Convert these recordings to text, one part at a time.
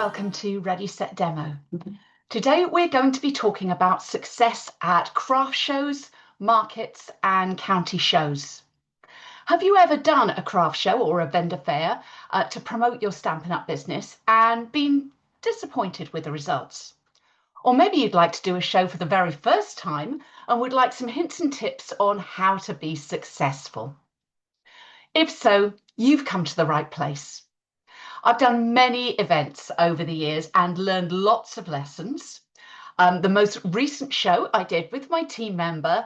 welcome to Ready, Set, Demo. Today we're going to be talking about success at craft shows, markets and county shows. Have you ever done a craft show or a vendor fair to promote your Stampin' Up business and been disappointed with the results? Or maybe you'd like to do a show for the very first time and would like some hints and tips on how to be successful. If so, you've come to the right place. I've done many events over the years and learned lots of lessons. The most recent show I did with my team member,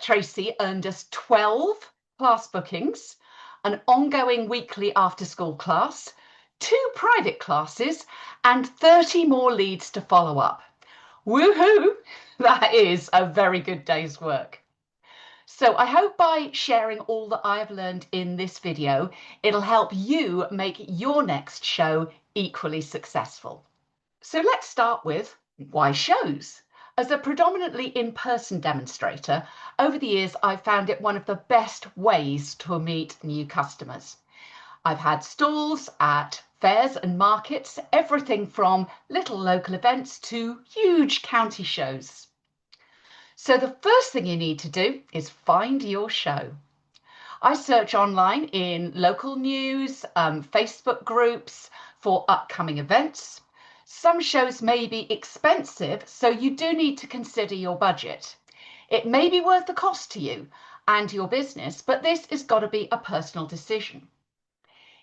Tracy, earned us 12 class bookings, an ongoing weekly after-school class, 2 private classes, and 30 more leads to follow up. Woohoo! That is a very good day's work. So I hope by sharing all that I have learned in this video, it'll help you make your next show equally successful. So let's start with why shows? As a predominantly in-person demonstrator, over the years I've found it one of the best ways to meet new customers. I've had stalls at fairs and markets, everything from little local events to huge county shows. So the first thing you need to do is find your show. I search online in local news, Facebook groups for upcoming events. Some shows may be expensive, so you do need to consider your budget. It may be worth the cost to you and your business, but this has got to be a personal decision.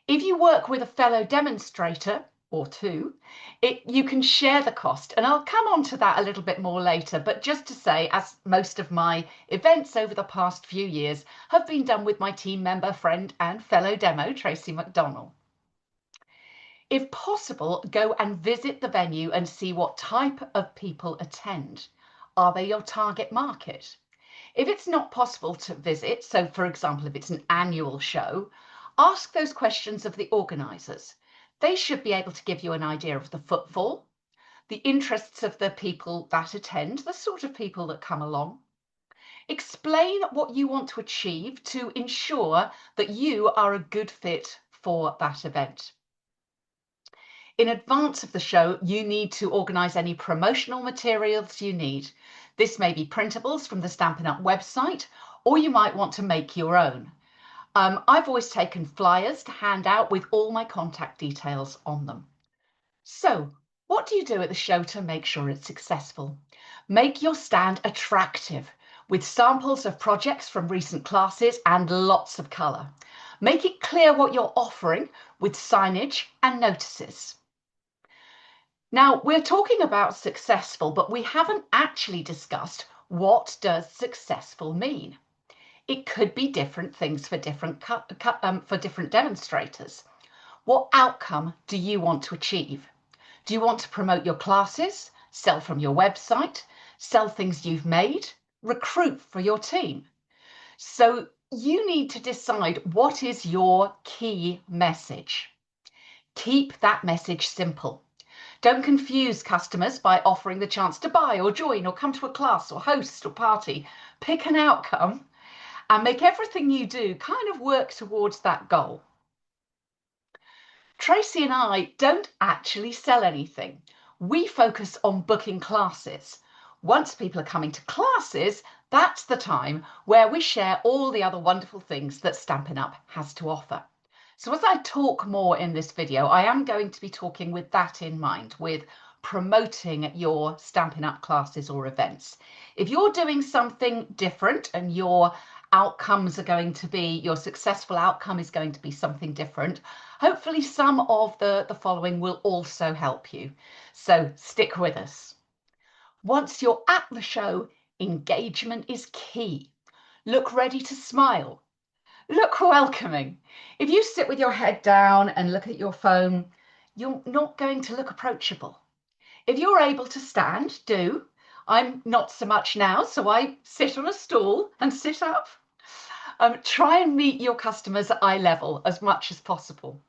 If you work with a fellow demonstrator or two, you can share the cost, and I'll come on to that a little bit more later, but just to say, as most of my events over the past few years have been done with my team member, friend and fellow demo, Tracy McDonnell. If possible, go and visit the venue and see what type of people attend. Are they your target market? If it's not possible to visit, so for example, if it's an annual show, ask those questions of the organisers. They should be able to give you an idea of the footfall, the interests of the people that attend, the sort of people that come along. Explain what you want to achieve to ensure that you are a good fit for that event. In advance of the show, you need to organise any promotional materials you need. This may be printables from the Stampin' Up website, or you might want to make your own. I've always taken flyers to hand out with all my contact details on them. So, what do you do at the show to make sure it's successful? Make your stand attractive with samples of projects from recent classes and lots of colour. Make it clear what you're offering with signage and notices. Now, we're talking about successful, but we haven't actually discussed what does successful mean. It could be different things for different demonstrators. What outcome do you want to achieve? Do you want to promote your classes, sell from your website, sell things you've made, recruit for your team? So you need to decide what is your key message. Keep that message simple. Don't confuse customers by offering the chance to buy or join or come to a class or host or party. Pick an outcome and make everything you do kind of work towards that goal. Tracy and I don't actually sell anything. We focus on booking classes. Once people are coming to classes, that's the time where we share all the other wonderful things that Stampin' Up has to offer. So as I talk more in this video, I am going to be talking with that in mind, with promoting your Stampin' Up classes or events. If you're doing something different and your outcomes are going to be, your successful outcome is going to be something different, hopefully some of the following will also help you. So stick with us. Once you're at the show, engagement is key. Look ready to smile. Look welcoming. If you sit with your head down and look at your phone, you're not going to look approachable. If you're able to stand, do. I'm not so much now, so I sit on a stool and sit up. Try and meet your customers at eye level as much as possible.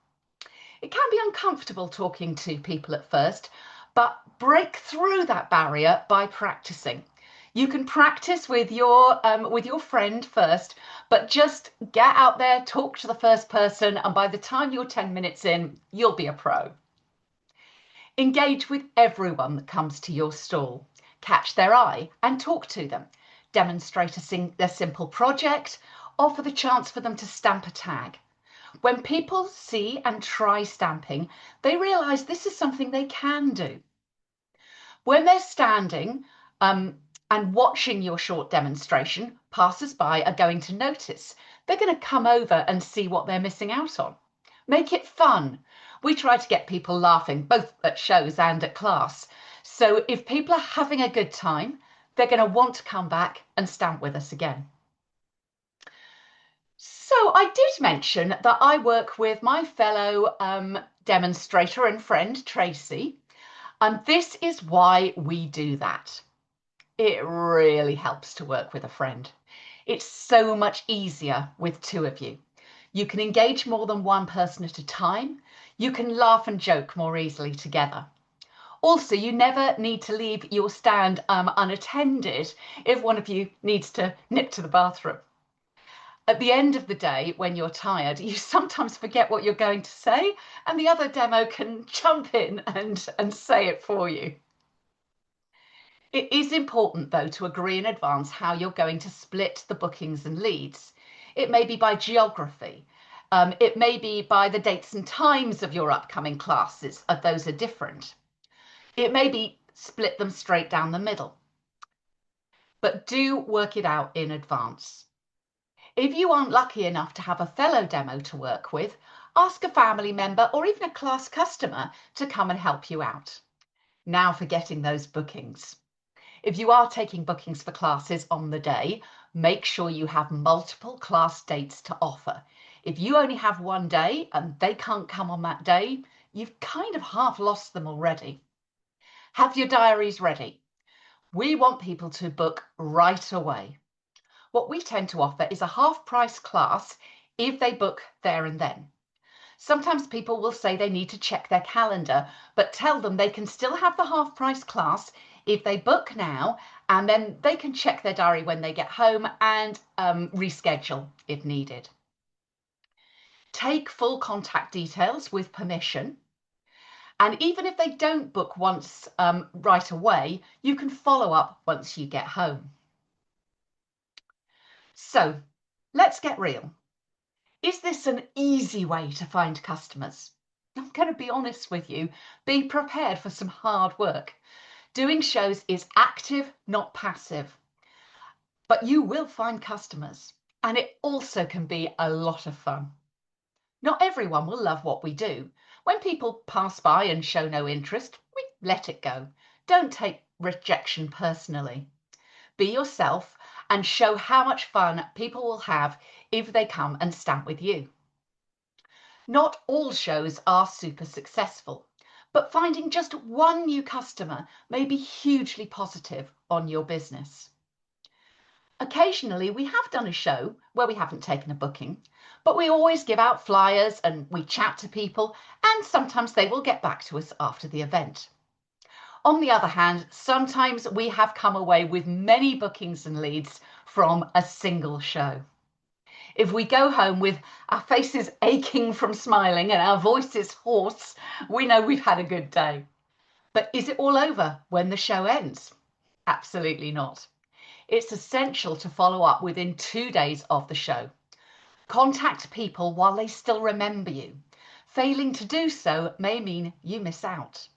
It can be uncomfortable talking to people at first, but break through that barrier by practicing. You can practice with your friend first, but just get out there, talk to the first person, and by the time you're 10 minutes in, you'll be a pro. Engage with everyone that comes to your stall. Catch their eye and talk to them. Demonstrate a simple project. Offer the chance for them to stamp a tag. When people see and try stamping, they realise this is something they can do. When they're standing and watching your short demonstration, passers-by are going to notice. They're going to come over and see what they're missing out on. Make it fun. We try to get people laughing, both at shows and at class. So if people are having a good time, they're going to want to come back and stamp with us again. So I did mention that I work with my fellow demonstrator and friend, Tracy, and this is why we do that. It really helps to work with a friend. It's so much easier with two of you. You can engage more than one person at a time. You can laugh and joke more easily together. Also, you never need to leave your stand unattended if one of you needs to nip to the bathroom. At the end of the day, when you're tired, you sometimes forget what you're going to say, and the other demo can jump in and say it for you. It is important, though, to agree in advance how you're going to split the bookings and leads. It may be by geography. It may be by the dates and times of your upcoming classes. Those are different. It may be split them straight down the middle. But do work it out in advance. If you aren't lucky enough to have a fellow demo to work with, ask a family member or even a class customer to come and help you out. Now for getting those bookings. If you are taking bookings for classes on the day, make sure you have multiple class dates to offer. If you only have one day and they can't come on that day, you've kind of half lost them already. Have your diaries ready. We want people to book right away. What we tend to offer is a half-price class if they book there and then. Sometimes people will say they need to check their calendar, but tell them they can still have the half-price class if they book now, and then they can check their diary when they get home and reschedule if needed. Take full contact details with permission. And even if they don't book once right away, you can follow up once you get home. So let's get real. Is this an easy way to find customers? I'm going to be honest with you. Be prepared for some hard work. Doing shows is active, not passive. But you will find customers, and it also can be a lot of fun. Not everyone will love what we do. When people pass by and show no interest, we let it go. Don't take rejection personally. Be yourself and show how much fun people will have if they come and stamp with you. Not all shows are super successful, but finding just one new customer may be hugely positive on your business. Occasionally, we have done a show where we haven't taken a booking, but we always give out flyers and we chat to people, and sometimes they will get back to us after the event. On the other hand, sometimes we have come away with many bookings and leads from a single show. If we go home with our faces aching from smiling and our voices hoarse, we know we've had a good day. But is it all over when the show ends? Absolutely not. It's essential to follow up within 2 days of the show. Contact people while they still remember you. Failing to do so may mean you miss out.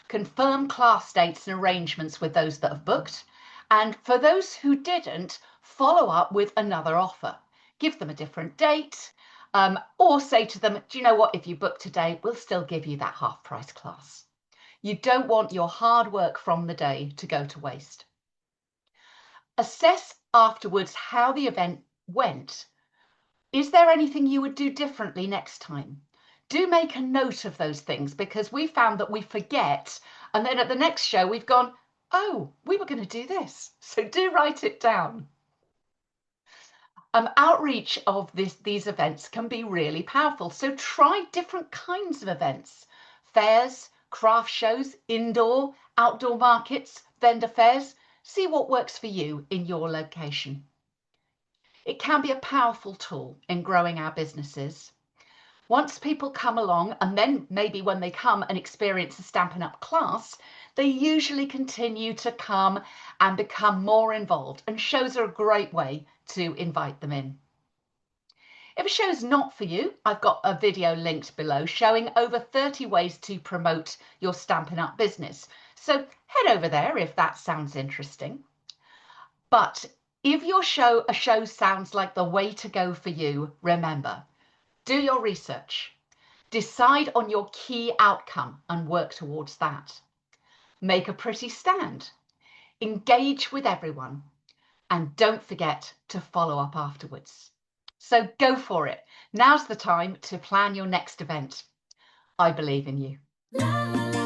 Confirm class dates and arrangements with those that have booked. And for those who didn't, follow up with another offer. Give them a different date, or say to them, do you know what, if you book today, we'll still give you that half-price class. You don't want your hard work from the day to go to waste. Assess afterwards how the event went. Is there anything you would do differently next time? Do make a note of those things, because we found that we forget, and then at the next show we've gone, oh, we were going to do this. So do write it down. Outreach of these events can be really powerful. So try different kinds of events: fairs, craft shows, indoor, outdoor markets, vendor fairs. See what works for you in your location. It can be a powerful tool in growing our businesses. Once people come along, and then maybe when they come and experience a Stampin' Up class, they usually continue to come and become more involved, and shows are a great way to invite them in. If a show's not for you, I've got a video linked below showing over 30 ways to promote your Stampin' Up business. So head over there if that sounds interesting. But if a show sounds like the way to go for you, remember, do your research. Decide on your key outcome and work towards that. Make a pretty stand. Engage with everyone. And don't forget to follow up afterwards. So go for it. Now's the time to plan your next event. I believe in you.